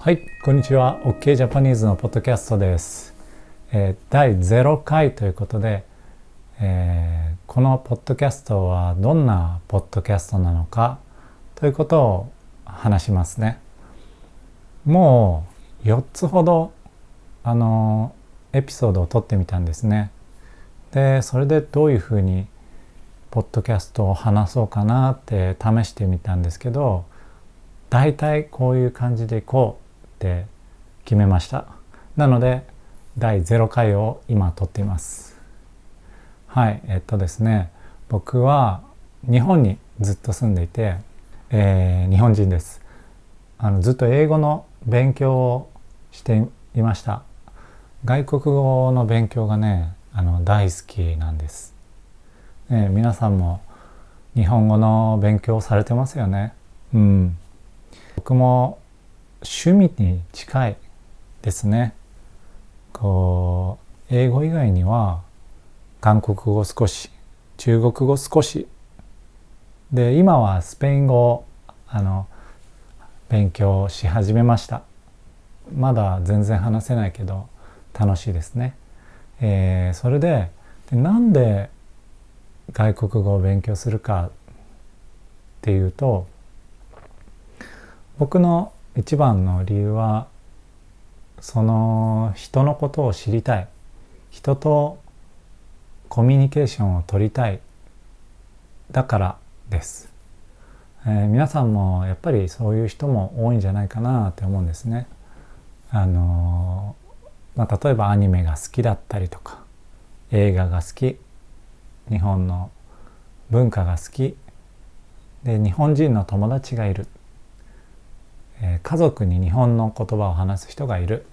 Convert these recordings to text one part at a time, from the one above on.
はい、こんにちは。OK ジャパニーズのポッドキャストです。第0回ということで、このポッドキャストはどんなポッドキャストなのかということを話しますね。もう4つほどエピソードを撮ってみたんですね。で、それでどういうふうにポッドキャストを話そうかなって試してみたんですけど、だいたいこういう感じでいこうって決めました。なので第0回を今撮っています。はい、ですね、僕は日本にずっと住んでいて、日本人です。ずっと英語の勉強をしていました。外国語の勉強がね、大好きなんです。皆さんも日本語の勉強をされてますよね。僕も趣味に近いですね。英語以外には韓国語少し、中国語少しで、今はスペイン語を勉強し始めました。まだ全然話せないけど楽しいですね。それでなんで外国語を勉強するかっていうと、僕の一番の理由は、その人のことを知りたい、人とコミュニケーションを取りたいだからです。皆さんもやっぱりそういう人も多いんじゃないかなって思うんですね。例えばアニメが好きだったりとか、映画が好き、日本の文化が好きで、日本人の友達がいる、家族に日本の言葉を話す人がいる、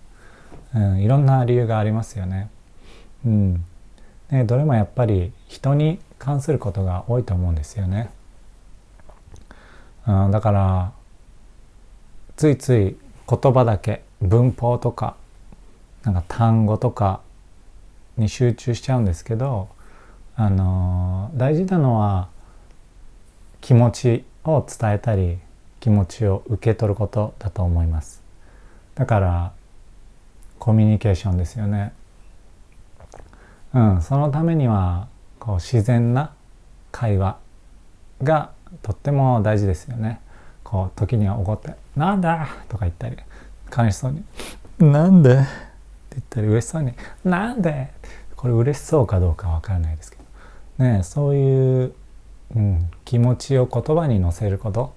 いろんな理由がありますよね。どれもやっぱり人に関することが多いと思うんですよね。だからついつい言葉だけ、文法とか単語とかに集中しちゃうんですけど、大事なのは気持ちを伝えたり、気持ちを受け取ることだと思います。だからコミュニケーションですよね。そのためには自然な会話がとっても大事ですよね。時には怒って「なんだ!」とか言ったり、悲しそうに「なんで?」って言ったり、嬉しそうに「なんで?」これ嬉しそうかどうかわからないですけどね、そういう、気持ちを言葉に乗せること、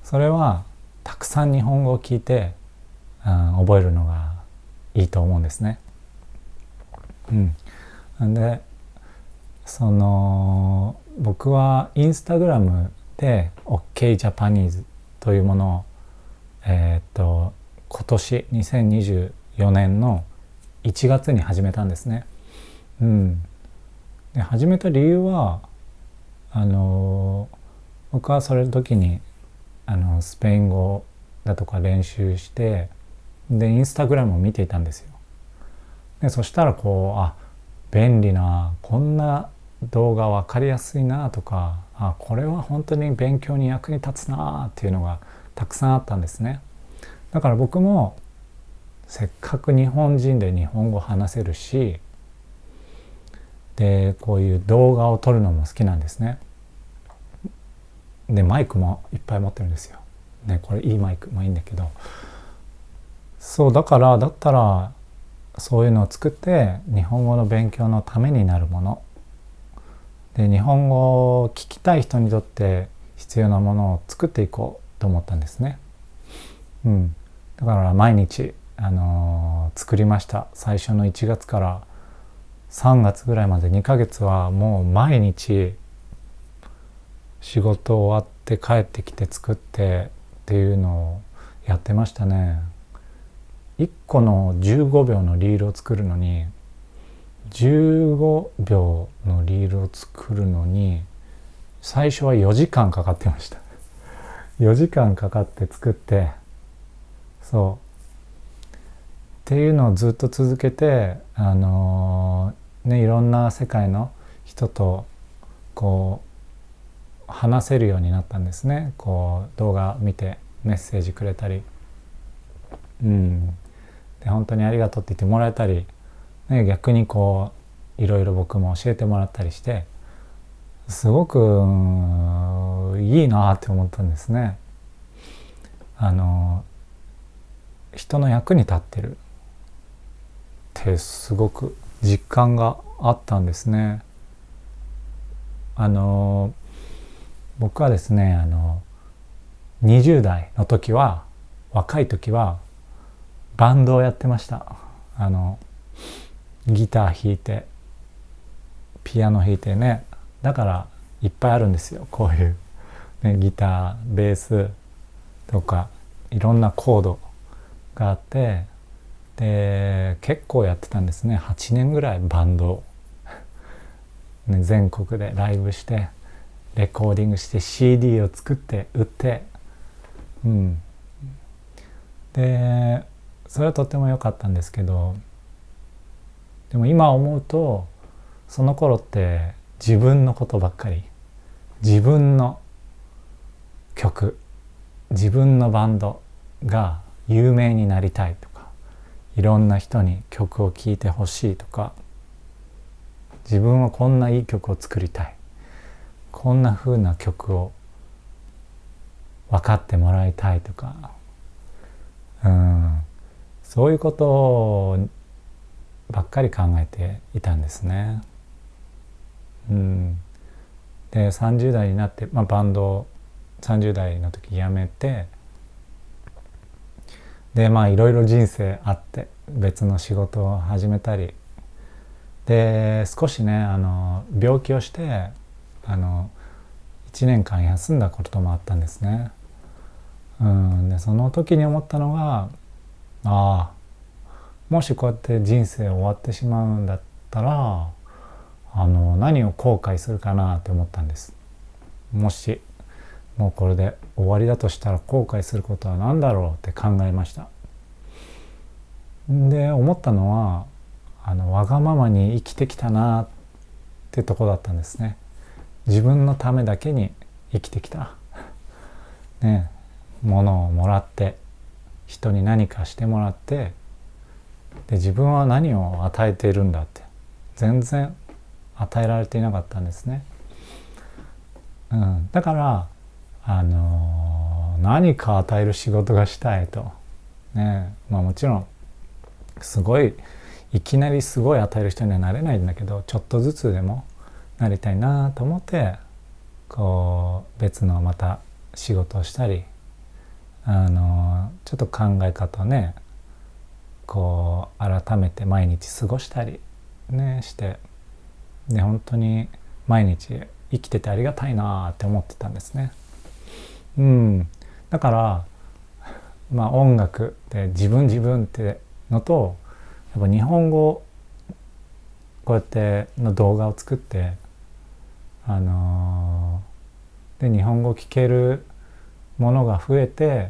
それはたくさん日本語を聞いて、覚えるのがいいと思うんですね。で、僕はインスタグラムで OK ジャパニーズというものを、今年2024年の1月に始めたんですね。で、始めた理由は僕はそれの時にスペイン語だとか練習して、でインスタグラムを見ていたんですよ。でそしたら便利な、こんな動画分かりやすいなとか、これは本当に勉強に役に立つなっていうのがたくさんあったんですね。だから僕もせっかく日本人で日本語話せるし、でこういう動画を撮るのも好きなんですね。でマイクもいっぱい持ってるんですよ。これいいマイク、いいんだけど、だったらそういうのを作って日本語の勉強のためになるもので、日本語を聞きたい人にとって必要なものを作っていこうと思ったんですね。だから毎日、作りました。最初の1月から3月ぐらいまで2ヶ月はもう毎日仕事終わって帰ってきて作ってっていうのをやってましたね。1個の15秒のリールを作るのに、15秒のリールを作るのに最初は4時間かかってました。4時間かかって作って、っていうのをずっと続けて、いろんな世界の人と話せるようになったんですね。動画見てメッセージくれたり、で本当にありがとうって言ってもらえたり、ね、逆にこういろいろ僕も教えてもらったりして、すごくいいなって思ったんですね。人の役に立ってるってすごく実感があったんですね。僕はですね、20代の時は、若い時はバンドをやってました。ギター弾いてピアノ弾いてね。だからいっぱいあるんですよ、こういう、ね、ギター、ベースとかいろんなコードがあって、で結構やってたんですね。8年ぐらいバンドを、ね、全国でライブしてレコーディングして CD を作って売って、でそれはとっても良かったんですけど、でも今思うとその頃って自分のことばっかり、自分の曲、自分のバンドが有名になりたいとか、いろんな人に曲を聴いてほしいとか、自分はこんないい曲を作りたい、こんな風な曲を分かってもらいたいとか、そういうことばっかり考えていたんですね。で30代になって、バンドを30代の時辞めて、でいろいろ人生あって別の仕事を始めたりで、少しね病気をして1年間休んだこともあったんですね。でその時に思ったのが、もしこうやって人生終わってしまうんだったら何を後悔するかなって思ったんです。もしもうこれで終わりだとしたら後悔することは何だろうって考えました。で思ったのはわがままに生きてきたなってとこだったんですね。自分のためだけに生きてきた、ね、物をもらって人に何かしてもらって、で自分は何を与えているんだって全然与えられていなかったんですね。だから何か与える仕事がしたいとね。もちろんすごいいきなりすごい与える人にはなれないんだけど、ちょっとずつでもなりたいなと思って、こう別のまた仕事をしたり、ちょっと考え方をねこう改めて毎日過ごしたりねして、で本当に毎日生きててありがたいなって思ってたんですね。だから音楽で自分ってのと、やっぱ日本語こうやっての動画を作ってで日本語を聞けるものが増えて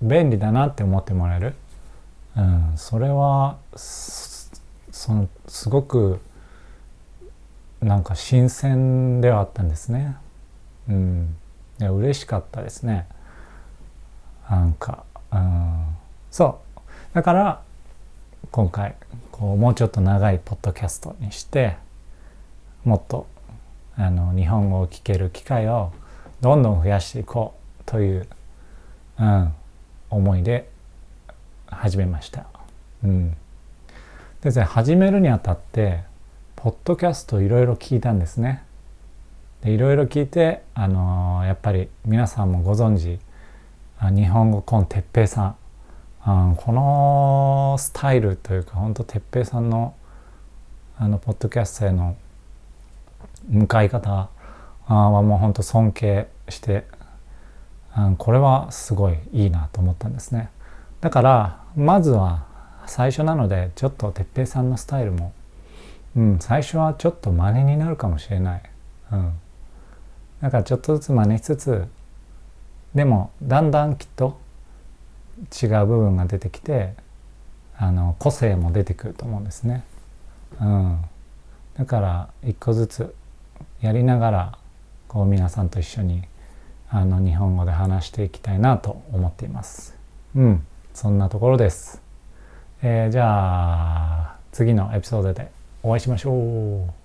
便利だなって思ってもらえる、それはすごくなんか新鮮ではあったんですね。いや嬉しかったですね。なんか、そうだから今回こうもうちょっと長いポッドキャストにして、もっと日本語を聞ける機会をどんどん増やしていこうという、思いで始めました。で始めるにあたってポッドキャストいろいろ聞いたんですね。でいろいろ聞いて、やっぱり皆さんもご存知日本語コンテッペイさん、このスタイルというか本当テッペイさんのポッドキャストへの向かい方はもう本当尊敬して、これはすごいいいなと思ったんですね。だからまずは最初なのでちょっと哲平さんのスタイルも、最初はちょっと真似になるかもしれない、だからちょっとずつ真似しつつ、でもだんだんきっと違う部分が出てきて個性も出てくると思うんですね。だから一個ずつやりながらこう皆さんと一緒に日本語で話していきたいなと思っています。そんなところです。じゃあ次のエピソードでお会いしましょう。